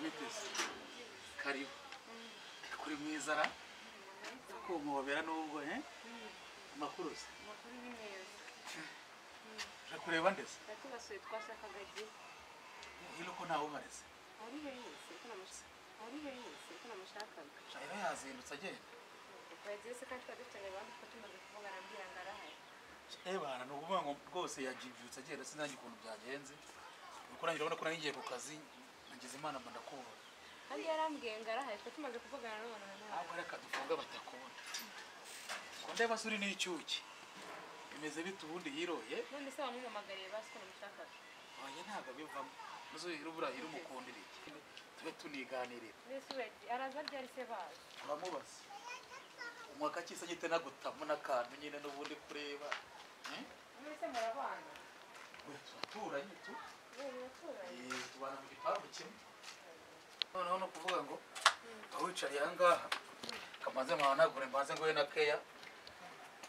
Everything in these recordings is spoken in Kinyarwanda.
Biteze karibu kuri mwizara kumubera nubwo amakuru se amakuru ni meza kureba ndetse natubasuye twashakaga gihe hilo ko ntawe umareze ari hose ko namushakaga shayira yazindutse agenda twagiye se kandi twadutanye abantu ko tumaze kuvuga arambwira ngo arahari bana no kuvuga ngo rwose yajibyutse agenda sinangi ukuntu byagenze nuko nanjye urabona ko nagiye ku kazi nagize imana mba ndakubona kandi yarambwiye ngo arahari ko tumaze kuvugana none ntabwo reka dufunga batakubona ko ndeba suri n'icyuki bimeze bite ubundi yiroye none se wamuhamagariye basi ko namushakaga oya ntabwo bivamo muzo irubura irumukundira iki tube tuniganirira nese araza ryari se bazi turamubaza umwaka cyise gite nagutamo nakantu nyine n'ubundi kureba nese murabana we turaturanye tu muraturanye tubana mu gipangu kimwe noneho no kuvuga ngo awicariye aha ngaha kamaze mwanagure mbanze ngo we na keya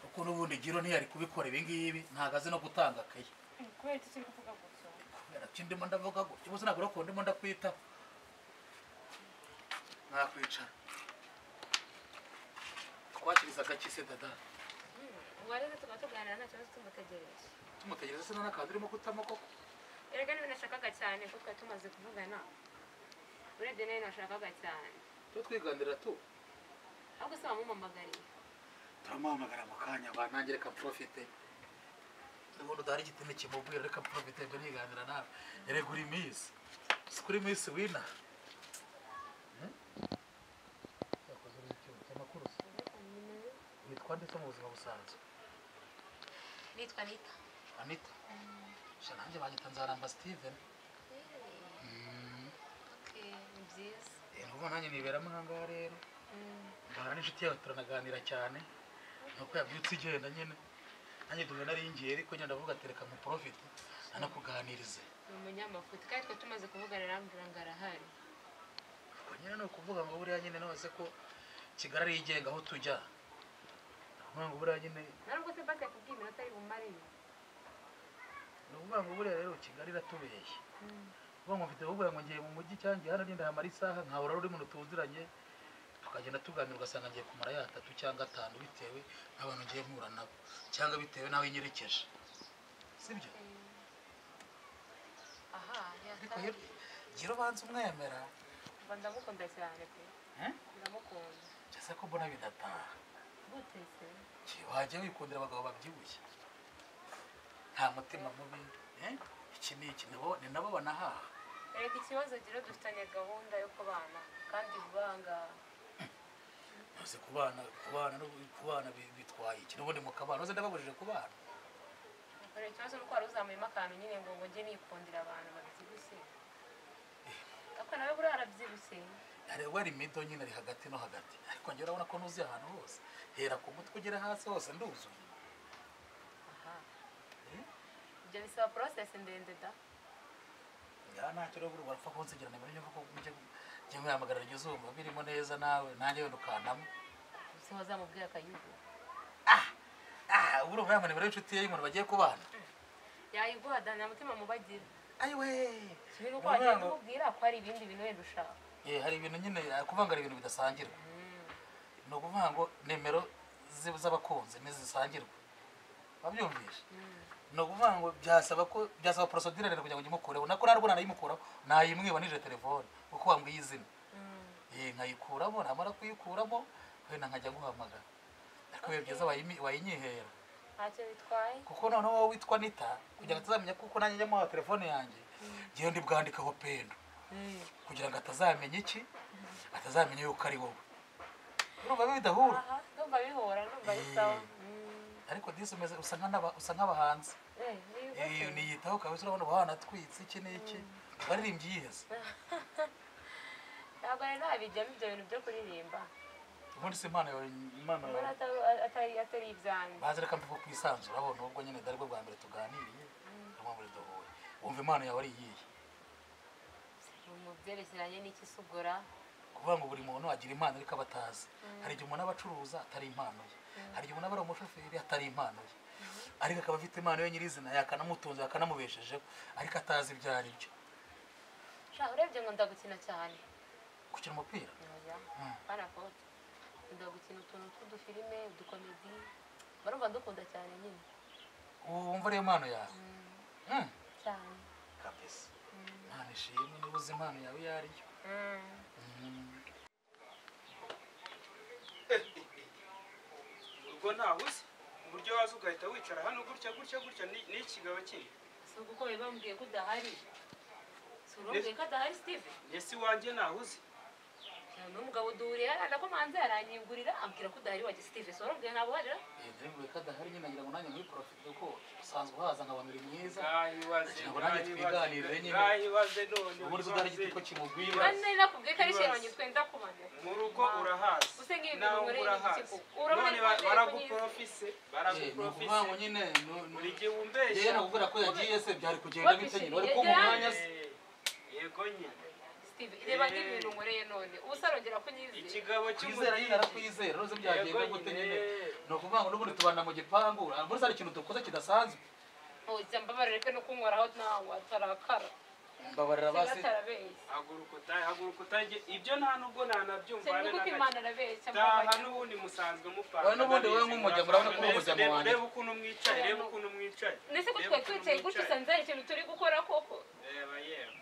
kuko n'ubundi giro ntiyari kubikora ibi ngibi ntago azi no gutanga keya kubera iki kiri kuvuga gutyo ndimo ndavuga ngo cyose ntabwo rako ndimo ndakwita nakwicara twakiriza agakise dada wareze tuganira nta kibazo tumutegereza se n'akandi urimo gutamo koko erega niba nashakaga cyane ko twari tumaze kuvugana urebye nayo nashakaga cyane twe twiganira tu ahubwo se wamumpamagariye turamuhamagara mu kanya banange reka profite ubundi udahari igitini kimubwira reka profite mbe niganira nawe erega uri miss si kuri miss wina yakoze icyo cy'amakuru witwa ndetse mu buzima busanzwe nitwa Anita Anita sha nanjye banyita Nzaramba Steven okay ni byiza nuko nanjye niberamo aha ngaha rero mbana n'inshuti yawe turanaganira cyane nuko yabyutse igenda nyine nanjye duhe naringiye ariko nyine ndavuga atereka mu profit anakuganirize ni umunyamafuti kandi twe tumaze kuvugana arambwira ngo arahari ubwo nyine ni ukuvuga ngo buriya nyine nose ko Kigali ari igenga aho tujya ngo buriya nyine narubwo se basi yakubwiye iminota ari bumare ni ukuvuga ngo buriya rero Kigali iratubeshye uvuga ngo mfite uvuga ngo ngiye mu mujyi cyangwa hano ngenda hamara isaha nkahora uri muntu tuziranye tukagenda tuganira ugasanga ngiye kumara ya 3 cyangwa 5 bitewe n'abantu ngiye mpura nabo cyangwa bitewe nawe nyerekeje sibyo aha ariko giro banze umwemera ndamukunda cyane pe ndamukunda cyase ko mbona bidataha gute se wajya wikundira abagabo babyibushye nta mutima mubi iki ni iki ni nabo banahaha erega ikibazo giro dufitanye gahunda yo kubana kandi banga nose kubana bitwaye iki n'ubundi mu kabano nose ndababujije kubana erega ikibazo nuko wari uzamuyemo akantu nyine ngo njye nikundira abantu babyibushye ariko nawe buriya arabyibushye areba ari mido nyine ari hagati no hagati ariko njye urabona ko nuzi ahantu hose hera ku mutwe ugere hasi hose nduzuye ibyo bisaba process ndende da ya ntacyo rero urapfa kunsigira mbere yuko njye mwihamagarira iryo zuba birimo neza nawe nanjye wenda ukantamo se wazamubwira akayugu urumva yamane bari inshuti ye y'umuntu bagiye kubana yayiguha da nta mutima mubagira ayiwe kibi nuko wagiye kumubwira ko hari ibindi bintu wenda ushaka hari ibintu nyine kuvangara ibintu bidasangirwa ni ukuvuga ngo nimero z'abakunzi ntizisangirwa wabyumvishe ni ukuvuga ngo byasaba procedure rero kugira ngo nyimukureho nako narwo nanayimukuraho nayimwiba nije telefone kuko wambwiye izina nkayikuramo namara kuyikuramo wenda nkajya guhamagara ariko biba byiza wayinyihera ntacyo bitwaye kuko noneho wowe witwa Anita kugira ngo atazamenya kuko nanjye njyamo telefone yanjye ngiye ndi bwandikaho Pendo kugira ngo atazamenya iki atazamenya yuko ari wowe urumva bidahura ndumva bihora ndumva bisawa ariko disi umeze usa nk'abahanzi niyitaho kabisa urabona abana twitse iki n'iki baririmbye yiheze ntabwo rero nabijyamo ibyo bintu byo kuririmba ubundi si impano atari ibyanjye bazi reka mvuga ku isanzu urabona ubwo nyine dari bwo bwa mbere tuganiriye urabona muri duhuye wumva impano yawe ari iyihe mu byerekeranye n'ikisugura kuvuga ngo buri muntu agira impano ariko abatazi hari igihe umuntu aba acuruza atari impano ye hari igihe umuntu aba ari umushoferi atari impano ye ariko akaba afite impano ye nyirizina yakanamutunze yakanamubeshejeho ariko atazi ibyo ari byo urebye ngo ndagukina cyane gukina umupira bana foto ndagukina utuntu tw'udufilime udukomedi barumva ndukunda cyane nyine wumva ariyo mpano yawe cyane kabisa nta nishimwe niba uzi impano yawe iyo ariyo ubwo ntawe uzi uburyo waza ugahita wicara hano gutya n'ikigabo kiri si uko bambwiye ko udahari si urambwiye ko adahari Steve ese iwanjye ntawe uzi n'umugabo duhuriye hariya ko manzi yaranyigurira ambwira ko udahari wajya Steve si urambwiye ntabwo uharira yemwe ko adahari nyine nagira ngo nanjye muri profite ko usanzwe uhaza nkabona uri mwiza ngahibaze ngo nanjye twiganirire nyine ngahibaze none ubundi udahari igiti ko kimugwira kandi nari nakubwiye ko ari sheranye twenda kubana mu rugo urahazi use nk'ibi nawe ngore urahazi none baraguprofise ngo nyine buri gihe umbeshya yewe nakubwira ko yagiye se byari kugenda bite nyine wari kumva umwanya se yego nyine Steve reba nk'ibintu nkoreye none ubusarongera ko nyizeye ikigabo kwizera nyine arakwizera rose byagenda gute nyine ni ukuvuga ngo n'ubundi tubana mu gipangu muri sari ikintu dukoze kidasanzwe ujya mbabarire ko no kunkoraho nawe atarakara mbabarira basi haguruka utajye ibyo nta nubwo nanabyumva kuko Imana arabeshya taha n'ubundi musanzwe mupanga n'ubundi wowe nk'umujya murabona ko uri umujyamo wanjye reba ukuntu mwicaye ndetse ko twe twicaye gutya usanze hari ikintu turi gukora koko reba yewe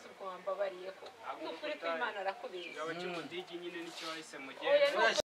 si ubwo wambabariye ko n'ukuri ko Imana arakubeshya ikigabo cy'umudigi nyine nicyo wahise mugenda